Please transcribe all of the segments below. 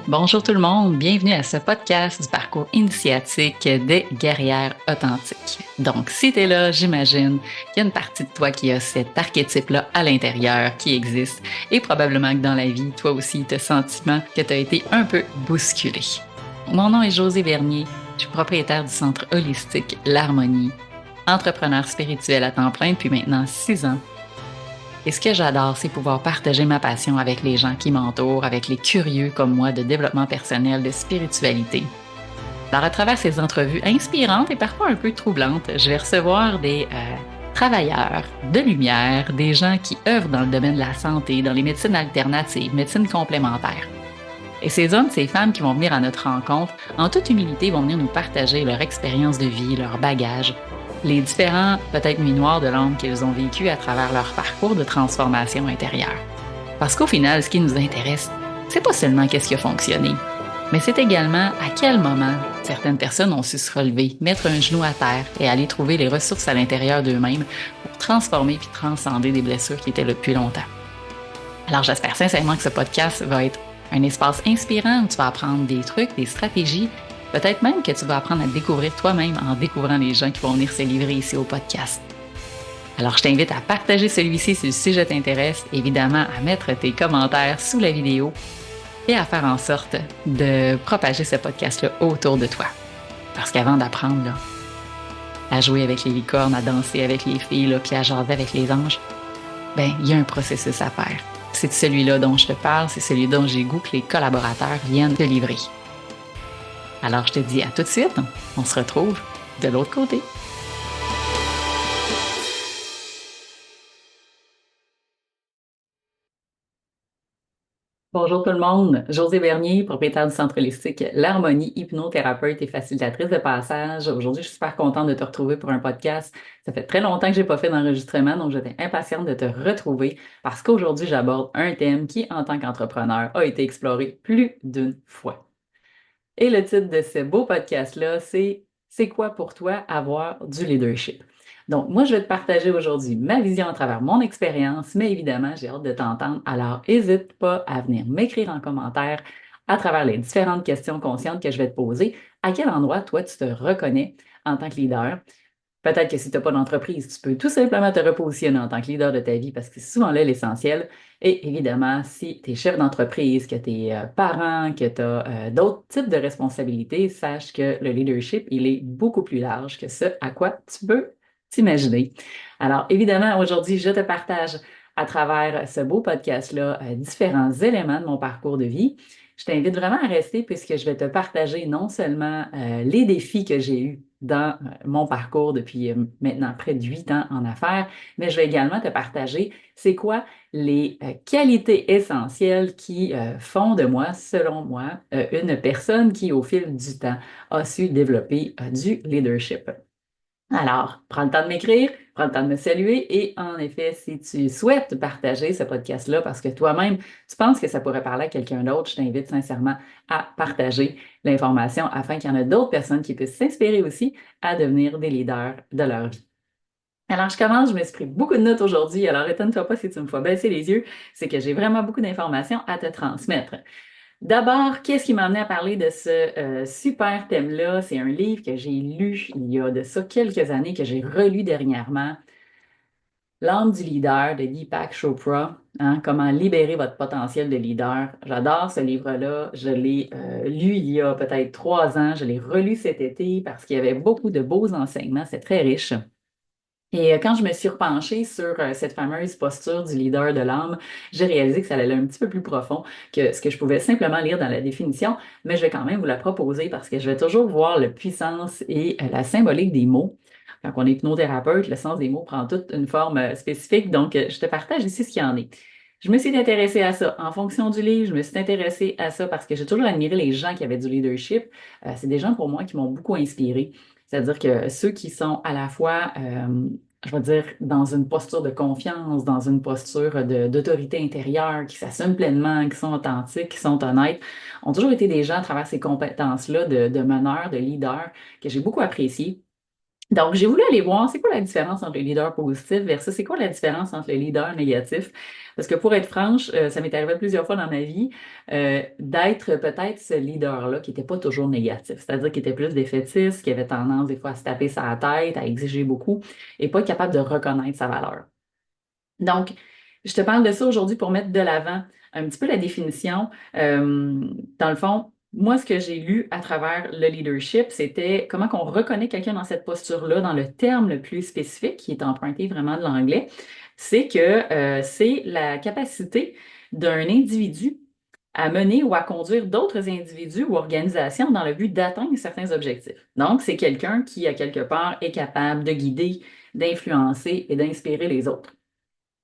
Bonjour tout le monde, bienvenue à ce podcast du parcours initiatique des guerrières authentiques. Donc, si tu es là, j'imagine qu'il y a une partie de toi qui a cet archétype-là à l'intérieur qui existe et probablement que dans la vie, toi aussi, tu as le sentiment que tu as été un peu bousculé. Mon nom est Josée Vernier, je suis propriétaire du centre holistique L'Harmonie, entrepreneur spirituel à temps plein depuis maintenant 6 ans. Et ce que j'adore, c'est pouvoir partager ma passion avec les gens qui m'entourent, avec les curieux comme moi de développement personnel, de spiritualité. Alors, à travers ces entrevues inspirantes et parfois un peu troublantes, je vais recevoir des travailleurs de lumière, des gens qui œuvrent dans le domaine de la santé, dans les médecines alternatives, médecines complémentaires. Et ces hommes, ces femmes qui vont venir à notre rencontre, en toute humilité, vont venir nous partager leur expérience de vie, leur bagage, les différents, peut-être nuits noires de l'âme qu'ils ont vécues à travers leur parcours de transformation intérieure. Parce qu'au final, ce qui nous intéresse, c'est pas seulement qu'est-ce qui a fonctionné, mais c'est également à quel moment certaines personnes ont su se relever, mettre un genou à terre et aller trouver les ressources à l'intérieur d'eux-mêmes pour transformer puis transcender des blessures qui étaient là depuis longtemps. Alors j'espère sincèrement que ce podcast va être un espace inspirant où tu vas apprendre des trucs, des stratégies, peut-être même que tu vas apprendre à te découvrir toi-même en découvrant les gens qui vont venir se livrer ici au podcast. Alors je t'invite à partager celui-ci si le sujet t'intéresse, évidemment à mettre tes commentaires sous la vidéo et à faire en sorte de propager ce podcast-là autour de toi. Parce qu'avant d'apprendre là, à jouer avec les licornes, à danser avec les filles, là, puis à jaser avec les anges, ben il y a un processus à faire. C'est celui-là dont je te parle, c'est celui dont j'ai goût que les collaborateurs viennent te livrer. Alors je te dis à tout de suite, on se retrouve de l'autre côté. Bonjour tout le monde, Josée Bernier, propriétaire du centre holistique L'Harmonie, hypnothérapeute et facilitatrice de passage. Aujourd'hui, je suis super contente de te retrouver pour un podcast. Ça fait très longtemps que j'ai pas fait d'enregistrement, donc j'étais impatiente de te retrouver parce qu'aujourd'hui, j'aborde un thème qui, en tant qu'entrepreneur, a été exploré plus d'une fois. Et le titre de ce beau podcast-là, c'est quoi pour toi avoir du leadership? Donc, moi, je vais te partager aujourd'hui ma vision à travers mon expérience, mais évidemment, j'ai hâte de t'entendre. Alors, n'hésite pas à venir m'écrire en commentaire à travers les différentes questions conscientes que je vais te poser. À quel endroit, toi, tu te reconnais en tant que leader? Peut-être que si tu n'as pas d'entreprise, tu peux tout simplement te repositionner en tant que leader de ta vie parce que c'est souvent là l'essentiel. Et évidemment, si tu es chef d'entreprise, que tu es parent, que tu as d'autres types de responsabilités, sache que le leadership, il est beaucoup plus large que ce à quoi tu peux t'imaginer. Alors, évidemment, aujourd'hui, je te partage à travers ce beau podcast-là différents éléments de mon parcours de vie. Je t'invite vraiment à rester puisque je vais te partager non seulement les défis que j'ai eus dans mon parcours depuis maintenant près de 8 ans en affaires, mais je vais également te partager c'est quoi les qualités essentielles qui font de moi, selon moi, une personne qui, au fil du temps, a su développer du leadership. Alors, prends le temps de m'écrire, prends le temps de me saluer et en effet, si tu souhaites partager ce podcast-là parce que toi-même, tu penses que ça pourrait parler à quelqu'un d'autre, je t'invite sincèrement à partager l'information afin qu'il y en ait d'autres personnes qui puissent s'inspirer aussi à devenir des leaders de leur vie. Alors, je commence, je me suis pris beaucoup de notes aujourd'hui, alors étonne-toi pas si tu me vois baisser les yeux, c'est que j'ai vraiment beaucoup d'informations à te transmettre. D'abord, qu'est-ce qui m'a amené à parler de ce super thème-là? C'est un livre que j'ai lu il y a de ça quelques années, que j'ai relu dernièrement. L'âme du leader de Deepak Chopra, hein, comment libérer votre potentiel de leader. J'adore ce livre-là. Je l'ai lu il y a peut-être 3 ans. Je l'ai relu cet été parce qu'il y avait beaucoup de beaux enseignements. C'est très riche. Et quand je me suis repenchée sur cette fameuse posture du leader de l'âme, j'ai réalisé que ça allait un petit peu plus profond que ce que je pouvais simplement lire dans la définition, mais je vais quand même vous la proposer parce que je vais toujours voir la puissance et la symbolique des mots. Quand on est hypnothérapeute, le sens des mots prend toute une forme spécifique, donc je te partage ici ce qu'il y en est. Je me suis intéressée à ça. En fonction du livre, je me suis intéressée à ça parce que j'ai toujours admiré les gens qui avaient du leadership. C'est des gens pour moi qui m'ont beaucoup inspirée. C'est-à-dire que ceux qui sont à la fois, je vais dire, dans une posture de confiance, dans une posture d'autorité intérieure, qui s'assument pleinement, qui sont authentiques, qui sont honnêtes, ont toujours été des gens à travers ces compétences-là de meneur, de leader, que j'ai beaucoup apprécié. Donc, j'ai voulu aller voir c'est quoi la différence entre le leader positif versus c'est quoi la différence entre le leader négatif. Parce que pour être franche, ça m'est arrivé plusieurs fois dans ma vie d'être peut-être ce leader-là qui n'était pas toujours négatif, c'est-à-dire qui était plus défaitiste, qui avait tendance des fois à se taper sa tête, à exiger beaucoup et pas être capable de reconnaître sa valeur. Donc, je te parle de ça aujourd'hui pour mettre de l'avant un petit peu la définition. Dans le fond, moi, ce que j'ai lu à travers le leadership, c'était comment qu'on reconnaît quelqu'un dans cette posture-là, dans le terme le plus spécifique, qui est emprunté vraiment de l'anglais, c'est que c'est la capacité d'un individu à mener ou à conduire d'autres individus ou organisations dans le but d'atteindre certains objectifs. Donc, c'est quelqu'un qui, à quelque part, est capable de guider, d'influencer et d'inspirer les autres.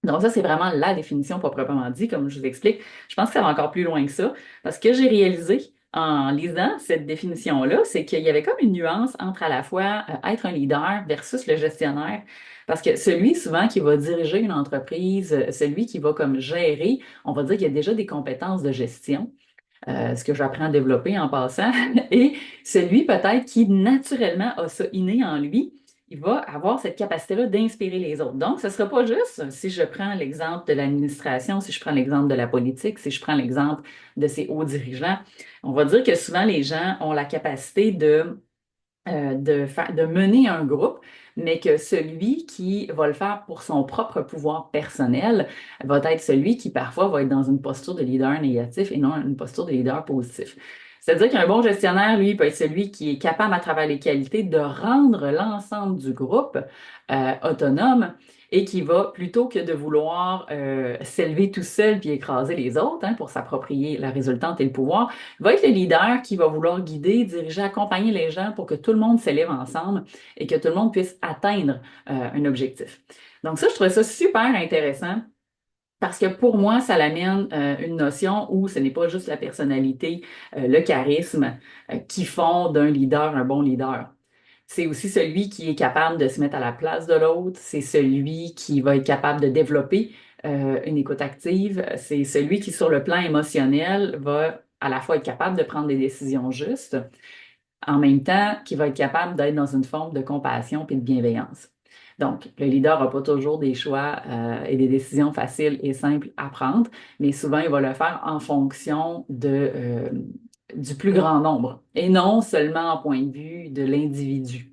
Donc ça, c'est vraiment la définition proprement dit, comme je vous explique. Je pense que ça va encore plus loin que ça, parce que j'ai réalisé en lisant cette définition-là, c'est qu'il y avait comme une nuance entre à la fois être un leader versus le gestionnaire. Parce que celui souvent qui va diriger une entreprise, celui qui va comme gérer, on va dire qu'il y a déjà des compétences de gestion, ce que j'apprends à développer en passant, et celui peut-être qui naturellement a ça inné en lui, il va avoir cette capacité-là d'inspirer les autres. Donc, ce ne sera pas juste, si je prends l'exemple de l'administration, si je prends l'exemple de la politique, si je prends l'exemple de ces hauts dirigeants, on va dire que souvent les gens ont la capacité de mener un groupe, mais que celui qui va le faire pour son propre pouvoir personnel va être celui qui parfois va être dans une posture de leader négatif et non une posture de leader positif. C'est-à-dire qu'un bon gestionnaire, lui, peut être celui qui est capable, à travers les qualités, de rendre l'ensemble du groupe autonome et qui va, plutôt que de vouloir s'élever tout seul puis écraser les autres pour s'approprier la résultante et le pouvoir, va être le leader qui va vouloir guider, diriger, accompagner les gens pour que tout le monde s'élève ensemble et que tout le monde puisse atteindre un objectif. Donc ça, je trouvais ça super intéressant. Parce que pour moi, ça l'amène une notion où ce n'est pas juste la personnalité, le charisme qui font d'un leader un bon leader. C'est aussi celui qui est capable de se mettre à la place de l'autre. C'est celui qui va être capable de développer une écoute active. C'est celui qui, sur le plan émotionnel, va à la fois être capable de prendre des décisions justes, en même temps, qui va être capable d'être dans une forme de compassion et de bienveillance. Donc, le leader n'a pas toujours des choix et des décisions faciles et simples à prendre, mais souvent, il va le faire en fonction du plus grand nombre et non seulement en point de vue de l'individu.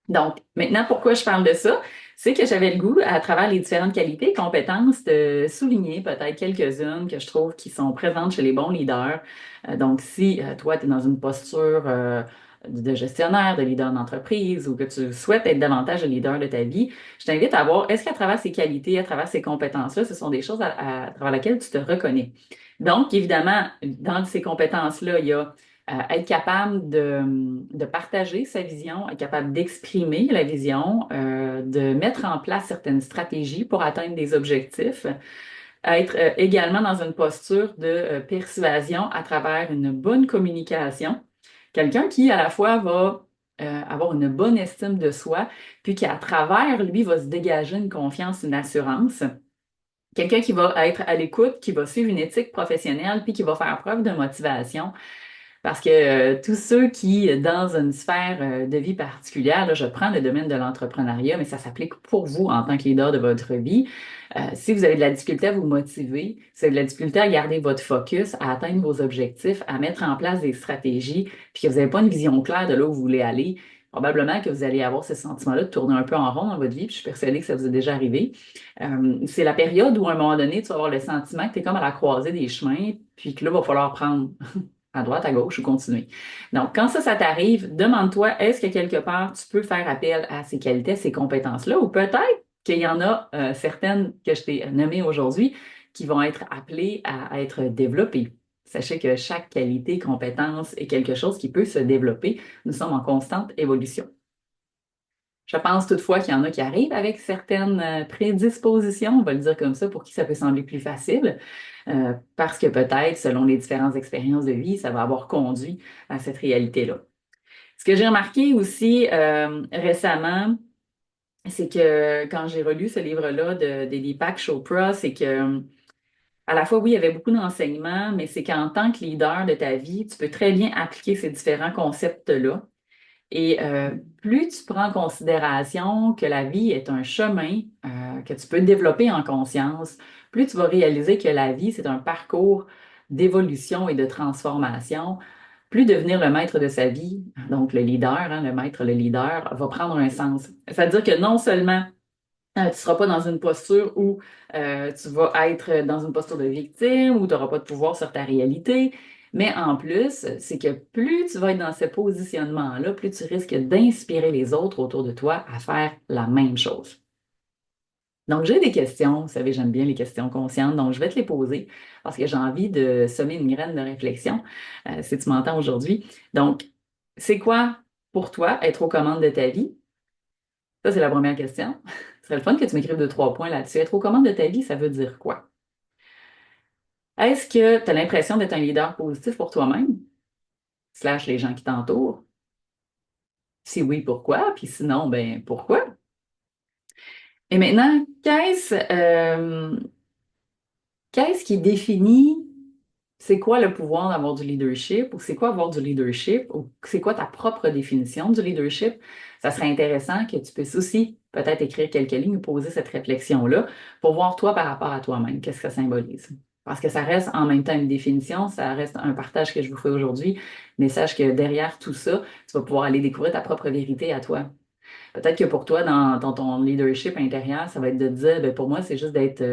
Donc, maintenant, pourquoi je parle de ça? C'est que j'avais le goût, à travers les différentes qualités et compétences, de souligner peut-être quelques-unes que je trouve qui sont présentes chez les bons leaders. Donc, si toi, tu es dans une posture de gestionnaire, de leader d'entreprise ou que tu souhaites être davantage le leader de ta vie, je t'invite à voir, est-ce qu'à travers ces qualités, à travers ces compétences-là, ce sont des choses à travers lesquelles tu te reconnais? Donc, évidemment, dans ces compétences-là, il y a être capable de partager sa vision, être capable d'exprimer la vision, de mettre en place certaines stratégies pour atteindre des objectifs, être également dans une posture de persuasion à travers une bonne communication. Quelqu'un qui, à la fois, va avoir une bonne estime de soi, puis qui, à travers lui, va se dégager une confiance, une assurance. Quelqu'un qui va être à l'écoute, qui va suivre une éthique professionnelle, puis qui va faire preuve de motivation. Parce que tous ceux qui, dans une sphère de vie particulière, là, je prends le domaine de l'entrepreneuriat, mais ça s'applique pour vous en tant que leader de votre vie. Si vous avez de la difficulté à vous motiver, si vous avez de la difficulté à garder votre focus, à atteindre vos objectifs, à mettre en place des stratégies, puis que vous n'avez pas une vision claire de là où vous voulez aller, probablement que vous allez avoir ce sentiment-là de tourner un peu en rond dans votre vie, puis je suis persuadée que ça vous est déjà arrivé. C'est la période où, à un moment donné, tu vas avoir le sentiment que tu es comme à la croisée des chemins, puis que là, il va falloir prendre à droite, à gauche ou continuer. Donc, quand ça t'arrive, demande-toi, est-ce que quelque part tu peux faire appel à ces qualités, à ces compétences-là, ou peut-être qu'il y en a certaines que je t'ai nommées aujourd'hui qui vont être appelées à être développées. Sachez que chaque qualité, compétence est quelque chose qui peut se développer. Nous sommes en constante évolution. Je pense toutefois qu'il y en a qui arrivent avec certaines prédispositions, on va le dire comme ça, pour qui ça peut sembler plus facile, parce que peut-être, selon les différentes expériences de vie, ça va avoir conduit à cette réalité-là. Ce que j'ai remarqué aussi récemment, c'est que quand j'ai relu ce livre-là de Deepak Chopra, c'est que à la fois, oui, il y avait beaucoup d'enseignements, mais c'est qu'en tant que leader de ta vie, tu peux très bien appliquer ces différents concepts-là Et plus tu prends en considération que la vie est un chemin que tu peux développer en conscience, plus tu vas réaliser que la vie, c'est un parcours d'évolution et de transformation, plus devenir le maître de sa vie, donc le leader, hein, le maître, le leader, va prendre un sens. C'est-à-dire que non seulement tu ne seras pas dans une posture où tu vas être dans une posture de victime, où tu n'auras pas de pouvoir sur ta réalité. Mais en plus, c'est que plus tu vas être dans ce positionnement-là, plus tu risques d'inspirer les autres autour de toi à faire la même chose. Donc, j'ai des questions. Vous savez, j'aime bien les questions conscientes, donc je vais te les poser parce que j'ai envie de semer une graine de réflexion, si tu m'entends aujourd'hui. Donc, c'est quoi pour toi être aux commandes de ta vie? Ça, c'est la première question. Ce serait le fun que tu m'écrives 2, 3 points là-dessus. Être aux commandes de ta vie, ça veut dire quoi? Est-ce que tu as l'impression d'être un leader positif pour toi-même, slash les gens qui t'entourent? Si oui, pourquoi? Puis sinon, ben pourquoi? Et maintenant, qu'est-ce qui définit c'est quoi le pouvoir d'avoir du leadership ou c'est quoi avoir du leadership ou c'est quoi ta propre définition du leadership? Ça serait intéressant que tu puisses aussi peut-être écrire quelques lignes ou poser cette réflexion-là pour voir toi par rapport à toi-même, qu'est-ce que ça symbolise. Parce que ça reste en même temps une définition, ça reste un partage que je vous fais aujourd'hui, mais sache que derrière tout ça, tu vas pouvoir aller découvrir ta propre vérité à toi. Peut-être que pour toi, dans ton leadership intérieur, ça va être de te dire, ben, pour moi, c'est juste d'être,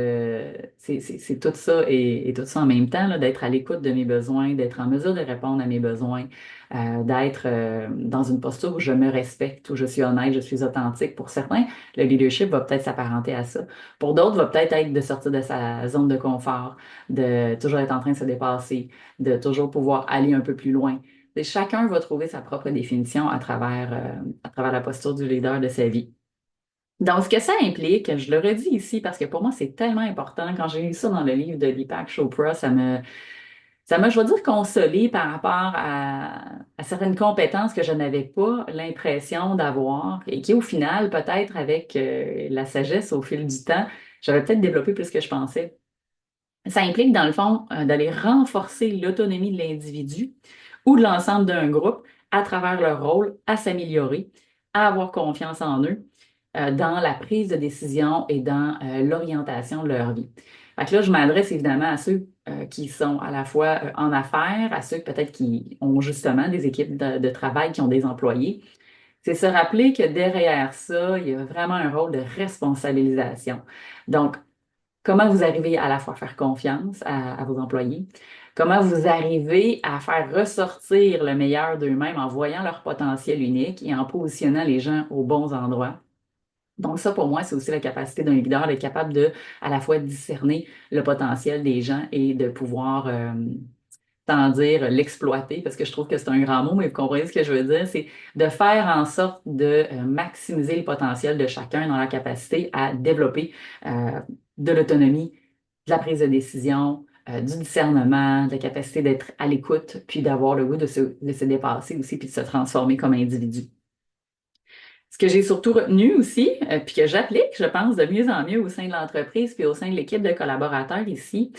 c'est tout ça et tout ça en même temps, là, d'être à l'écoute de mes besoins, d'être en mesure de répondre à mes besoins, d'être dans une posture où je me respecte, où je suis honnête, je suis authentique. Pour certains, le leadership va peut-être s'apparenter à ça. Pour d'autres, va peut-être être de sortir de sa zone de confort, de toujours être en train de se dépasser, de toujours pouvoir aller un peu plus loin. Et chacun va trouver sa propre définition à travers la posture du leader de sa vie. Donc, ce que ça implique, je le redis ici parce que pour moi, c'est tellement important. Quand j'ai lu ça dans le livre de Deepak Chopra, ça m'a, je vais dire, consolée par rapport à certaines compétences que je n'avais pas l'impression d'avoir et qui, au final, peut-être avec la sagesse au fil du temps, j'avais peut-être développé plus que je pensais. Ça implique, dans le fond, d'aller renforcer l'autonomie de l'individu ou de l'ensemble d'un groupe à travers leur rôle, à s'améliorer, à avoir confiance en eux, dans la prise de décision et dans l'orientation de leur vie. Fait que là, je m'adresse évidemment à ceux qui sont à la fois en affaires, à ceux peut-être qui ont justement des équipes de travail, qui ont des employés. C'est se rappeler que derrière ça, il y a vraiment un rôle de responsabilisation. Donc, comment vous arrivez à la fois à faire confiance à vos employés? Comment vous arrivez à faire ressortir le meilleur d'eux-mêmes en voyant leur potentiel unique et en positionnant les gens aux bons endroits? Donc ça, pour moi, c'est aussi la capacité d'un leader d'être capable de à la fois discerner le potentiel des gens et de pouvoir sans dire l'exploiter, parce que je trouve que c'est un grand mot, mais vous comprenez ce que je veux dire, c'est de faire en sorte de maximiser le potentiel de chacun dans la capacité à développer de l'autonomie, de la prise de décision, du discernement, de la capacité d'être à l'écoute, puis d'avoir le goût de se dépasser aussi, puis de se transformer comme individu. Ce que j'ai surtout retenu aussi, puis que j'applique, je pense, de mieux en mieux au sein de l'entreprise, puis au sein de l'équipe de collaborateurs ici,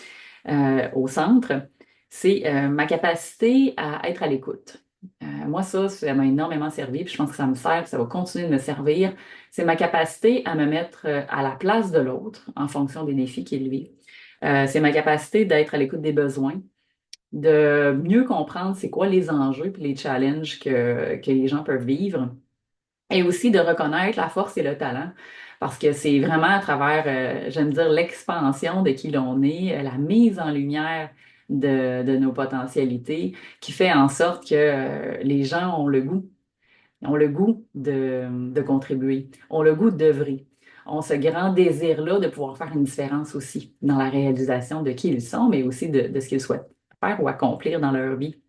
au centre, c'est ma capacité à être à l'écoute. Moi, ça m'a énormément servi, puis je pense que ça me sert, puis ça va continuer de me servir. C'est ma capacité à me mettre à la place de l'autre en fonction des défis qu'il vit. C'est ma capacité d'être à l'écoute des besoins, de mieux comprendre c'est quoi les enjeux puis les challenges que les gens peuvent vivre et aussi de reconnaître la force et le talent. Parce que c'est vraiment à travers, j'aime dire, l'expansion de qui l'on est, la mise en lumière de nos potentialités qui fait en sorte que les gens ont le goût de contribuer, ont le goût d'œuvrer, ont ce grand désir-là de pouvoir faire une différence aussi dans la réalisation de qui ils sont, mais aussi de ce qu'ils souhaitent faire ou accomplir dans leur vie.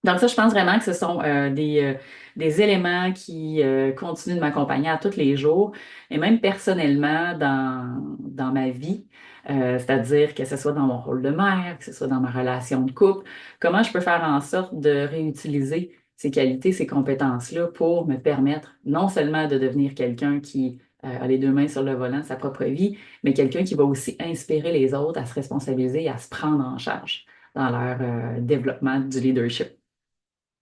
Donc ça, je pense vraiment que ce sont des éléments qui continuent de m'accompagner à tous les jours et même personnellement dans ma vie, c'est-à-dire que ce soit dans mon rôle de mère, que ce soit dans ma relation de couple, comment je peux faire en sorte de réutiliser ces qualités, ces compétences-là pour me permettre non seulement de devenir quelqu'un qui a les 2 mains sur le volant de sa propre vie, mais quelqu'un qui va aussi inspirer les autres à se responsabiliser et à se prendre en charge dans leur développement du leadership.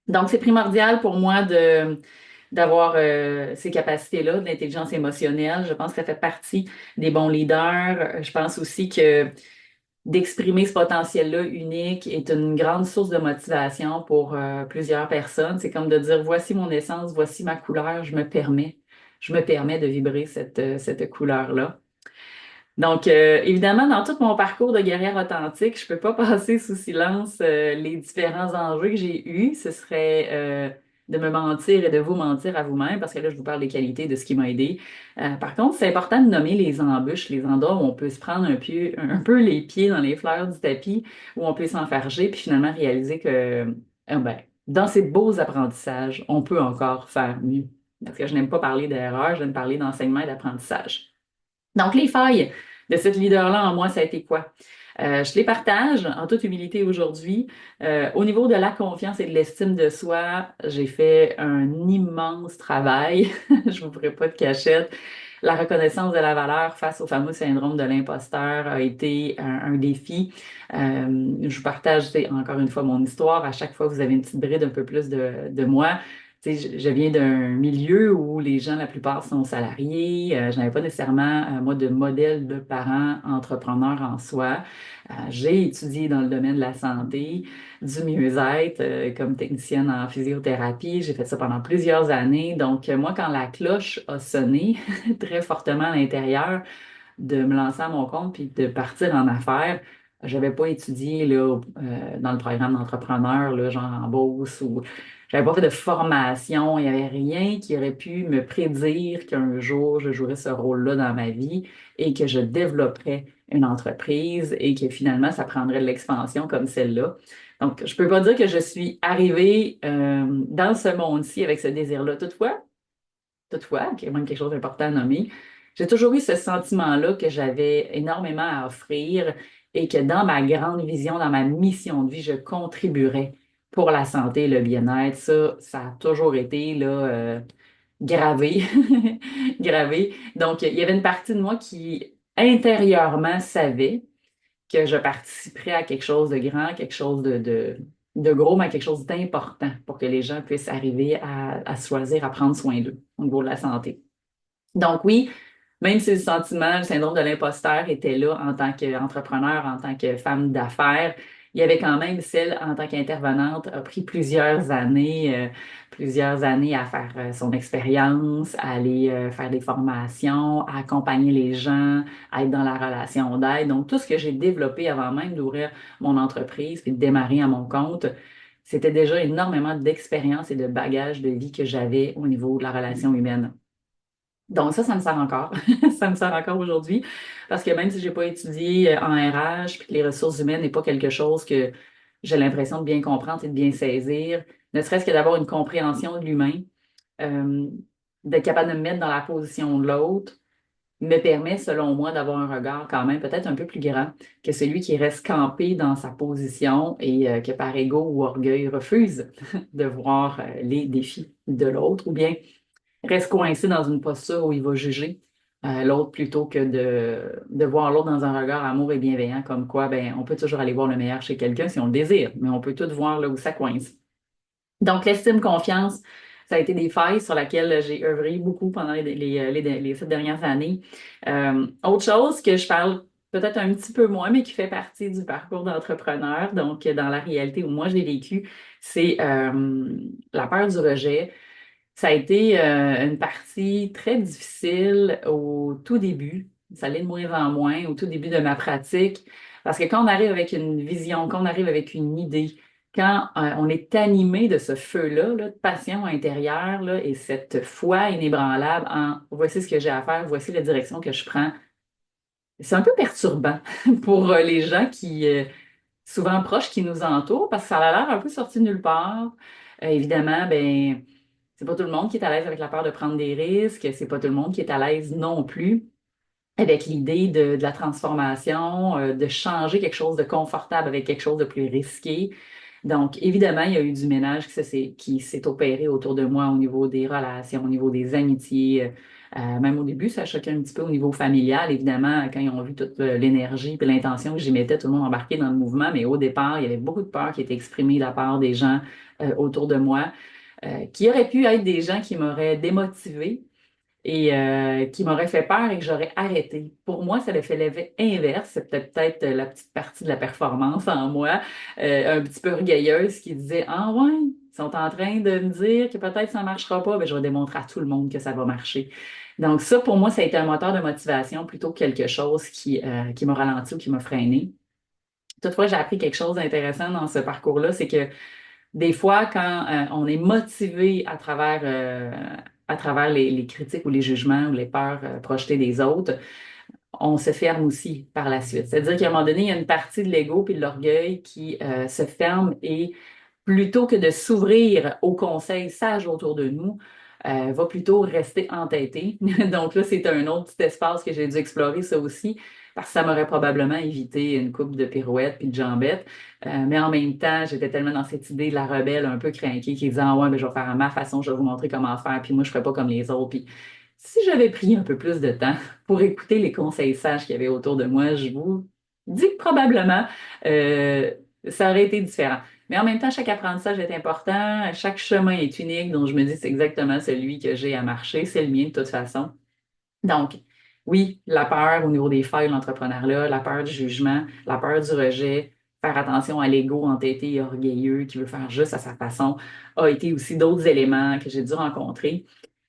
Donc, c'est primordial pour moi d'avoir ces capacités-là, de l'intelligence émotionnelle. Je pense que ça fait partie des bons leaders. Je pense aussi que d'exprimer ce potentiel-là unique est une grande source de motivation pour plusieurs personnes. C'est comme de dire, voici mon essence, voici ma couleur, je me permets de vibrer cette couleur-là. Donc, évidemment, dans tout mon parcours de guerrière authentique, je peux pas passer sous silence les différents enjeux que j'ai eus. Ce serait de me mentir et de vous mentir à vous-même, parce que là, je vous parle des qualités de ce qui m'a aidé. Par contre, c'est important de nommer les embûches, les endroits où on peut se prendre un peu les pieds dans les fleurs du tapis, où on peut s'enfarger, puis finalement réaliser que, ben, dans ces beaux apprentissages, on peut encore faire mieux. Parce que je n'aime pas parler d'erreur, j'aime parler d'enseignement et d'apprentissage. Donc, les failles de cette leader-là en moi, ça a été quoi? Je les partage en toute humilité aujourd'hui. Au niveau de la confiance et de l'estime de soi, j'ai fait un immense travail. Je vous ferai pas de cachette. La reconnaissance de la valeur face au fameux syndrome de l'imposteur a été un défi. Je vous partage, tu sais, encore une fois mon histoire. À chaque fois, vous avez une petite bride un peu plus de moi. Tu sais, je viens d'un milieu où les gens, la plupart, sont salariés. Je n'avais pas nécessairement, moi, de modèle de parents entrepreneurs en soi. J'ai étudié dans le domaine de la santé, du mieux-être, comme technicienne en physiothérapie. J'ai fait ça pendant plusieurs années. Donc, moi, quand la cloche a sonné très fortement à l'intérieur, de me lancer à mon compte puis de partir en affaires. J'avais pas étudié là, dans le programme d'entrepreneur, là, genre en bourse ou j'avais pas fait de formation. Il n'y avait rien qui aurait pu me prédire qu'un jour je jouerais ce rôle-là dans ma vie et que je développerais une entreprise et que finalement ça prendrait de l'expansion comme celle-là. Donc, je peux pas dire que je suis arrivée dans ce monde-ci avec ce désir-là. Toutefois, qui est même quelque chose d'important à nommer, j'ai toujours eu ce sentiment-là que j'avais énormément à offrir et que dans ma grande vision, dans ma mission de vie, je contribuerais pour la santé et le bien-être. Ça a toujours été là, gravé, gravé. Donc, il y avait une partie de moi qui intérieurement savait que je participerais à quelque chose de grand, quelque chose de gros, mais quelque chose d'important pour que les gens puissent arriver à choisir à prendre soin d'eux au niveau de la santé. Donc oui, même si le sentiment, le syndrome de l'imposteur était là en tant qu'entrepreneur, en tant que femme d'affaires, il y avait quand même celle en tant qu'intervenante a pris plusieurs années à faire son expérience, à aller faire des formations, à accompagner les gens, à être dans la relation d'aide. Donc tout ce que j'ai développé avant même d'ouvrir mon entreprise et de démarrer à mon compte, c'était déjà énormément d'expérience et de bagages de vie que j'avais au niveau de la relation humaine. Donc ça me sert encore. Ça me sert encore aujourd'hui parce que même si j'ai pas étudié en RH puis que les ressources humaines n'est pas quelque chose que j'ai l'impression de bien comprendre et de bien saisir, ne serait-ce que d'avoir une compréhension de l'humain, euh, d'être capable de me mettre dans la position de l'autre, me permet, selon moi, d'avoir un regard quand même peut-être un peu plus grand que celui qui reste campé dans sa position et que par ego ou orgueil refuse de voir les défis de l'autre ou bien reste coincé dans une posture où il va juger l'autre plutôt que de voir l'autre dans un regard amour et bienveillant, comme quoi, ben, on peut toujours aller voir le meilleur chez quelqu'un si on le désire, mais on peut tout voir là où ça coince. Donc, l'estime, confiance, ça a été des failles sur lesquelles j'ai œuvré beaucoup pendant les 7 dernières années. Autre chose que je parle peut-être un petit peu moins, mais qui fait partie du parcours d'entrepreneur, donc dans la réalité où moi j'ai vécu, c'est la peur du rejet. Ça a été une partie très difficile au tout début. Ça l'est de moins en moins au tout début de ma pratique. Parce que quand on arrive avec une vision, quand on arrive avec une idée, quand on est animé de ce feu-là, là, de passion intérieure, là, et cette foi inébranlable en voici ce que j'ai à faire, voici la direction que je prends, c'est un peu perturbant pour les gens qui, souvent proches qui nous entourent, parce que ça a l'air un peu sorti de nulle part. Évidemment, ben c'est pas tout le monde qui est à l'aise avec la peur de prendre des risques, c'est pas tout le monde qui est à l'aise non plus avec l'idée de la transformation, de changer quelque chose de confortable avec quelque chose de plus risqué. Donc, évidemment, il y a eu du ménage qui s'est opéré autour de moi au niveau des relations, au niveau des amitiés, Même au début, ça choquait un petit peu au niveau familial, évidemment, quand ils ont vu toute l'énergie et l'intention que j'y mettais, tout le monde embarqué dans le mouvement. Mais au départ, il y avait beaucoup de peur qui était exprimée de la part des gens autour de moi, qui auraient pu être des gens qui m'auraient démotivée et qui m'auraient fait peur et que j'aurais arrêté. Pour moi, ça a fait l'effet inverse. C'est peut-être la petite partie de la performance en moi, un petit peu orgueilleuse, qui disait, ah ouais, ils sont en train de me dire que peut-être ça ne marchera pas, ben, je vais démontrer à tout le monde que ça va marcher. Donc ça, pour moi, ça a été un moteur de motivation plutôt que quelque chose qui m'a ralenti ou qui m'a freiné. Toutefois, j'ai appris quelque chose d'intéressant dans ce parcours-là, c'est que des fois, quand on est motivé à travers les critiques ou les jugements ou les peurs projetées des autres, on se ferme aussi par la suite. C'est-à-dire qu'à un moment donné, il y a une partie de l'ego puis de l'orgueil qui se ferme et plutôt que de s'ouvrir aux conseils sages autour de nous, va plutôt rester entêté. Donc là, c'est un autre petit espace que j'ai dû explorer, ça aussi, parce que ça m'aurait probablement évité une coupe de pirouettes puis de jambettes. Mais en même temps, j'étais tellement dans cette idée de la rebelle un peu craquée qui disait, ah ouais, mais je vais faire à ma façon, je vais vous montrer comment faire, puis moi, je ne ferai pas comme les autres. Puis si j'avais pris un peu plus de temps pour écouter les conseils sages qu'il y avait autour de moi, je vous dis que probablement, euh, ça aurait été différent. Mais en même temps, chaque apprentissage est important, chaque chemin est unique, donc je me dis c'est exactement celui que j'ai à marcher, c'est le mien de toute façon. Donc, oui, la peur au niveau des failles de l'entrepreneuriat, la peur du jugement, la peur du rejet, faire attention à l'ego entêté et orgueilleux qui veut faire juste à sa façon, a été aussi d'autres éléments que j'ai dû rencontrer.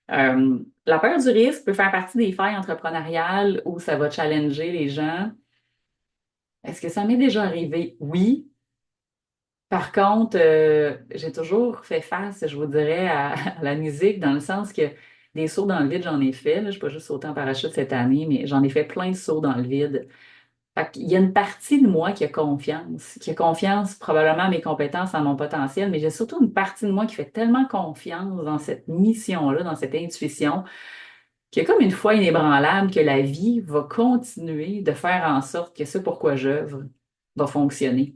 La peur du risque peut faire partie des failles entrepreneuriales où ça va challenger les gens. Est-ce que ça m'est déjà arrivé? Oui. Par contre, j'ai toujours fait face, je vous dirais, à la musique, dans le sens que des sauts dans le vide, j'en ai fait. Là, je ne suis pas juste sauté en parachute cette année, mais j'en ai fait plein de sauts dans le vide. Fait qu'il y a une partie de moi qui a confiance probablement à mes compétences, à mon potentiel, mais j'ai surtout une partie de moi qui fait tellement confiance dans cette mission-là, dans cette intuition, qu'il y a comme une foi inébranlable que la vie va continuer de faire en sorte que ce pourquoi j'œuvre va fonctionner.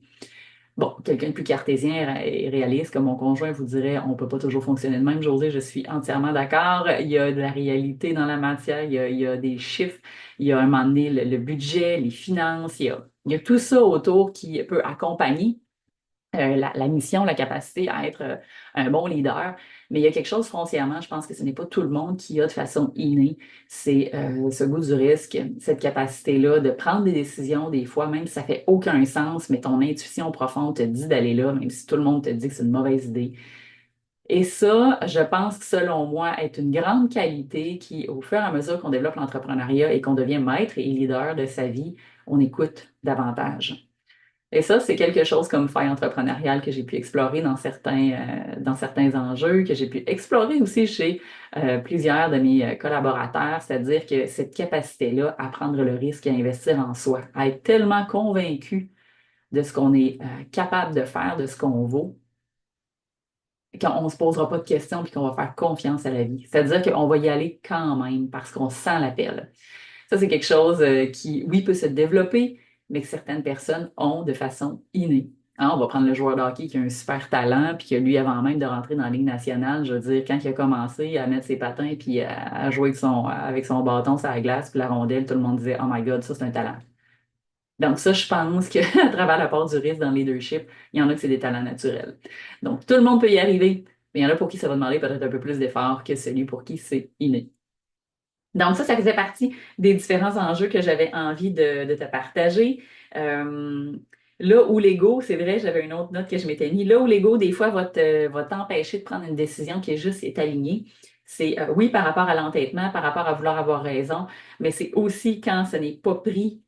Bon, quelqu'un de plus cartésien et réaliste, comme mon conjoint vous dirait, on ne peut pas toujours fonctionner de même. José, je suis entièrement d'accord. Il y a de la réalité dans la matière, il y a des chiffres, il y a un moment donné le budget, les finances, il y a tout ça autour qui peut accompagner la mission, la capacité à être un bon leader. Mais il y a quelque chose foncièrement, je pense que ce n'est pas tout le monde qui a de façon innée, c'est ce goût du risque, cette capacité-là de prendre des décisions des fois, même si ça fait aucun sens, mais ton intuition profonde te dit d'aller là, même si tout le monde te dit que c'est une mauvaise idée. Et ça, je pense que selon moi, est une grande qualité qui, au fur et à mesure qu'on développe l'entrepreneuriat et qu'on devient maître et leader de sa vie, on écoute davantage. Et ça, c'est quelque chose comme faille entrepreneuriale que j'ai pu explorer dans certains enjeux, que j'ai pu explorer aussi chez plusieurs de mes collaborateurs, c'est-à-dire que cette capacité-là à prendre le risque et à investir en soi, à être tellement convaincu de ce qu'on est capable de faire, de ce qu'on vaut, qu'on ne se posera pas de questions puis qu'on va faire confiance à la vie. C'est-à-dire qu'on va y aller quand même parce qu'on sent l'appel. Ça, c'est quelque chose qui, oui, peut se développer, mais que certaines personnes ont de façon innée. Hein, on va prendre le joueur de hockey qui a un super talent, puis que lui, avant même de rentrer dans la Ligue nationale, je veux dire, quand il a commencé à mettre ses patins puis à jouer avec son bâton sur la glace puis la rondelle, tout le monde disait, Oh my God, ça, c'est un talent. Donc, ça, je pense qu'à travers la part du risque dans le leadership, il y en a que c'est des talents naturels. Donc, tout le monde peut y arriver, mais il y en a pour qui ça va demander peut-être un peu plus d'effort que celui pour qui c'est inné. Donc ça faisait partie des différents enjeux que j'avais envie de te partager. Euh, Là où l'ego, c'est vrai, j'avais une autre note que je m'étais mis, là où l'ego, des fois, va t'empêcher de prendre une décision qui est juste est alignée, c'est oui par rapport à l'entêtement, par rapport à vouloir avoir raison, mais c'est aussi quand ce n'est pas pris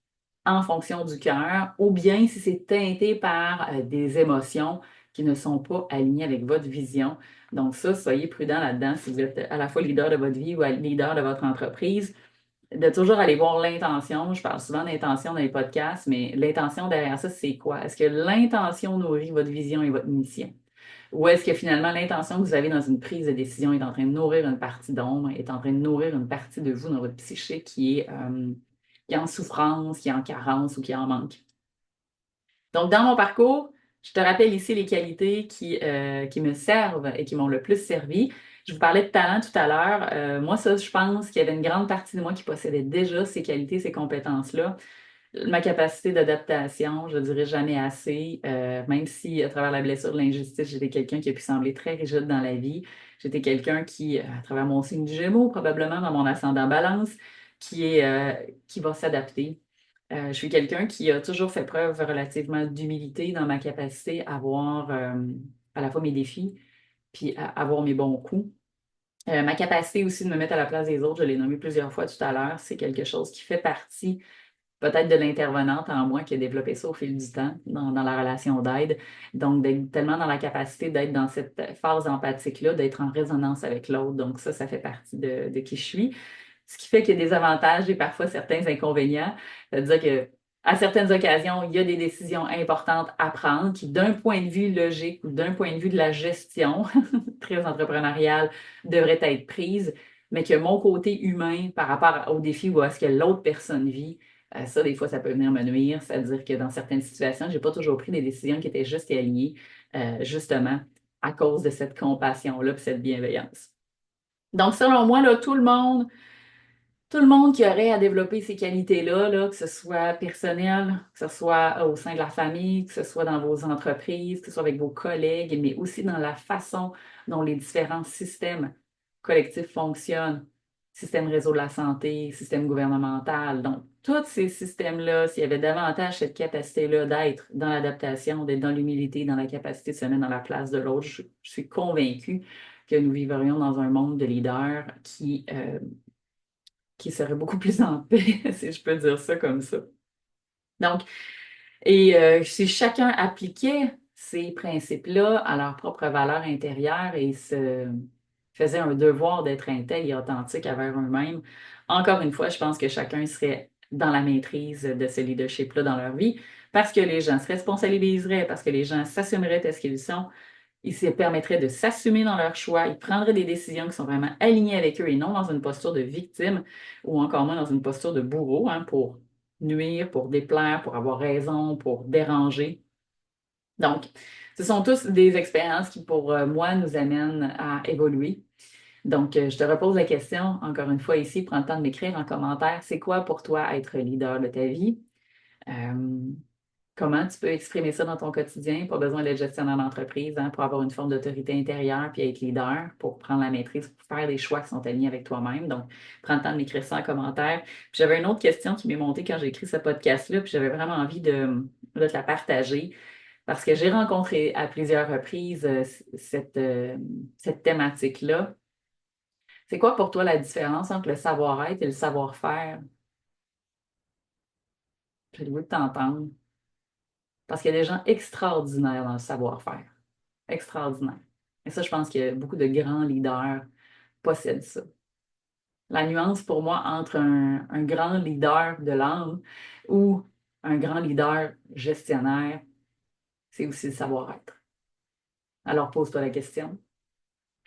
en fonction du cœur, ou bien si c'est teinté par des émotions qui ne sont pas alignées avec votre vision. Donc ça, soyez prudent là-dedans si vous êtes à la fois leader de votre vie ou leader de votre entreprise, de toujours aller voir l'intention. Je parle souvent d'intention dans les podcasts, mais l'intention derrière ça, c'est quoi? Est-ce que l'intention nourrit votre vision et votre mission? Ou est-ce que finalement l'intention que vous avez dans une prise de décision est en train de nourrir une partie d'ombre, est en train de nourrir une partie de vous dans votre psyché qui est en souffrance, qui est en carence ou qui en manque? Donc, dans mon parcours, je te rappelle ici les qualités qui me servent et qui m'ont le plus servi. Je vous parlais de talent tout à l'heure. Moi, ça, je pense qu'il y avait une grande partie de moi qui possédait déjà ces qualités, ces compétences-là. Ma capacité d'adaptation, je dirais jamais assez, même si à travers la blessure de l'injustice, j'étais quelqu'un qui a pu sembler très rigide dans la vie. J'étais quelqu'un qui, à travers mon signe du Gémeaux, probablement dans mon ascendant Balance, qui va s'adapter. Je suis quelqu'un qui a toujours fait preuve relativement d'humilité dans ma capacité à voir à la fois mes défis puis à voir mes bons coups. Ma capacité aussi de me mettre à la place des autres, je l'ai nommé plusieurs fois tout à l'heure, c'est quelque chose qui fait partie peut-être de l'intervenante en moi qui a développé ça au fil du temps dans la relation d'aide. Donc, d'être tellement dans la capacité d'être dans cette phase empathique-là, d'être en résonance avec l'autre. Donc, ça fait partie de qui je suis. Ce qui fait qu'il y a des avantages et parfois certains inconvénients. C'est-à-dire que à certaines occasions, il y a des décisions importantes à prendre qui, d'un point de vue logique ou d'un point de vue de la gestion très entrepreneuriale, devraient être prises, mais que mon côté humain par rapport aux défis ou à ce que l'autre personne vit, ça, des fois, ça peut venir me nuire. C'est-à-dire que dans certaines situations, je n'ai pas toujours pris des décisions qui étaient justes et alignées, justement, à cause de cette compassion-là et cette bienveillance. Donc, selon moi, là, tout le monde qui aurait à développer ces qualités-là, là, que ce soit personnel, que ce soit au sein de la famille, que ce soit dans vos entreprises, que ce soit avec vos collègues, mais aussi dans la façon dont les différents systèmes collectifs fonctionnent, système réseau de la santé, système gouvernemental. Donc, tous ces systèmes-là, s'il y avait davantage cette capacité-là d'être dans l'adaptation, d'être dans l'humilité, dans la capacité de se mettre dans la place de l'autre, je suis convaincue que nous vivrions dans un monde de leaders qui serait beaucoup plus en paix, si je peux dire ça comme ça. Donc, si chacun appliquait ces principes-là à leur propre valeur intérieure et se faisait un devoir d'être intègre et authentique envers eux-mêmes, encore une fois, je pense que chacun serait dans la maîtrise de ce leadership-là dans leur vie parce que les gens se responsabiliseraient, parce que les gens s'assumeraient tel ce qu'ils sont. Ils se permettraient de s'assumer dans leurs choix, ils prendraient des décisions qui sont vraiment alignées avec eux et non dans une posture de victime ou encore moins dans une posture de bourreau, hein, pour nuire, pour déplaire, pour avoir raison, pour déranger. Donc, ce sont tous des expériences qui, pour moi, nous amènent à évoluer. Donc, je te repose la question, encore une fois ici, prends le temps de m'écrire en commentaire, c'est quoi pour toi être leader de ta vie? Euh, Comment tu peux exprimer ça dans ton quotidien? Pas besoin d'être gestionnaire d'entreprise, hein, pour avoir une forme d'autorité intérieure puis être leader, pour prendre la maîtrise, pour faire des choix qui sont alignés avec toi-même. Donc, prends le temps de m'écrire ça en commentaire. Puis j'avais une autre question qui m'est montée quand j'ai écrit ce podcast-là, puis j'avais vraiment envie de te la partager parce que j'ai rencontré à plusieurs reprises cette thématique-là. C'est quoi pour toi la différence entre le savoir-être et le savoir-faire? J'ai le goût de t'entendre. Parce qu'il y a des gens extraordinaires dans le savoir-faire. Extraordinaires. Et ça, je pense que beaucoup de grands leaders possèdent ça. La nuance pour moi entre un grand leader de l'âme ou un grand leader gestionnaire, c'est aussi le savoir-être. Alors pose-toi la question,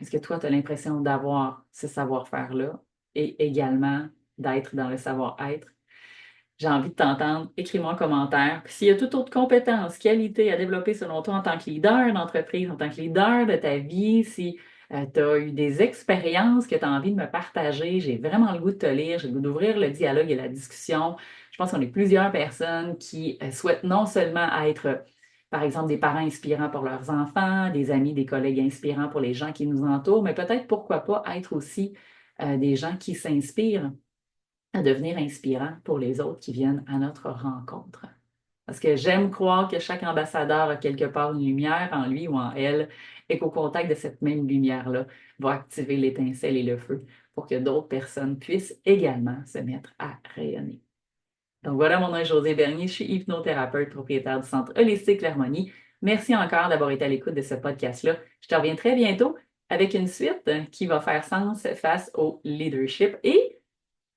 est-ce que toi, tu as l'impression d'avoir ce savoir-faire-là et également d'être dans le savoir-être? J'ai envie de t'entendre. Écris-moi en commentaire. Puis s'il y a toute autre compétence, qualité à développer selon toi en tant que leader d'entreprise, en tant que leader de ta vie, si tu as eu des expériences que tu as envie de me partager, j'ai vraiment le goût de te lire, j'ai le goût d'ouvrir le dialogue et la discussion. Je pense qu'on est plusieurs personnes qui souhaitent non seulement être, par exemple, des parents inspirants pour leurs enfants, des amis, des collègues inspirants pour les gens qui nous entourent, mais peut-être pourquoi pas être aussi des gens qui s'inspirent à devenir inspirant pour les autres qui viennent à notre rencontre. Parce que j'aime croire que chaque ambassadeur a quelque part une lumière en lui ou en elle et qu'au contact de cette même lumière-là va activer l'étincelle et le feu pour que d'autres personnes puissent également se mettre à rayonner. Donc voilà, mon nom est Josée Bernier, je suis hypnothérapeute, propriétaire du Centre Holistique L'Harmonie. Merci encore d'avoir été à l'écoute de ce podcast-là. Je te reviens très bientôt avec une suite qui va faire sens face au leadership et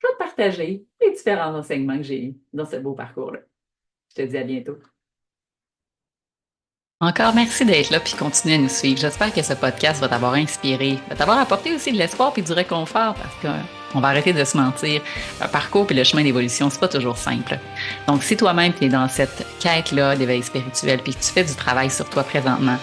je vais te partager les différents enseignements que j'ai eus dans ce beau parcours-là. Je te dis à bientôt. Encore merci d'être là puis continuer à nous suivre. J'espère que ce podcast va t'avoir inspiré, va t'avoir apporté aussi de l'espoir puis du réconfort parce qu'on va arrêter de se mentir. Un parcours puis le chemin d'évolution, c'est pas toujours simple. Donc, si toi-même tu es dans cette quête-là d'éveil spirituel puis que tu fais du travail sur toi présentement,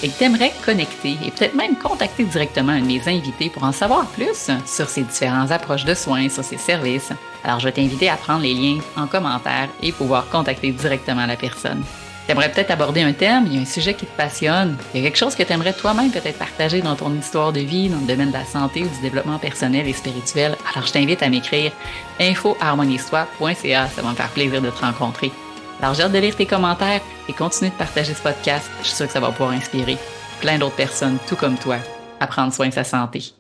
et que tu aimerais connecter et peut-être même contacter directement un de mes invités pour en savoir plus sur ses différentes approches de soins, sur ses services, alors je vais t'inviter à prendre les liens en commentaire et pouvoir contacter directement la personne. Tu aimerais peut-être aborder un thème, il y a un sujet qui te passionne, il y a quelque chose que tu aimerais toi-même peut-être partager dans ton histoire de vie, dans le domaine de la santé ou du développement personnel et spirituel, alors je t'invite à m'écrire info@harmoniestoi.ca, ça va me faire plaisir de te rencontrer. Alors j'ai hâte de lire tes commentaires et continue de partager ce podcast, je suis sûre que ça va pouvoir inspirer plein d'autres personnes, tout comme toi, à prendre soin de sa santé.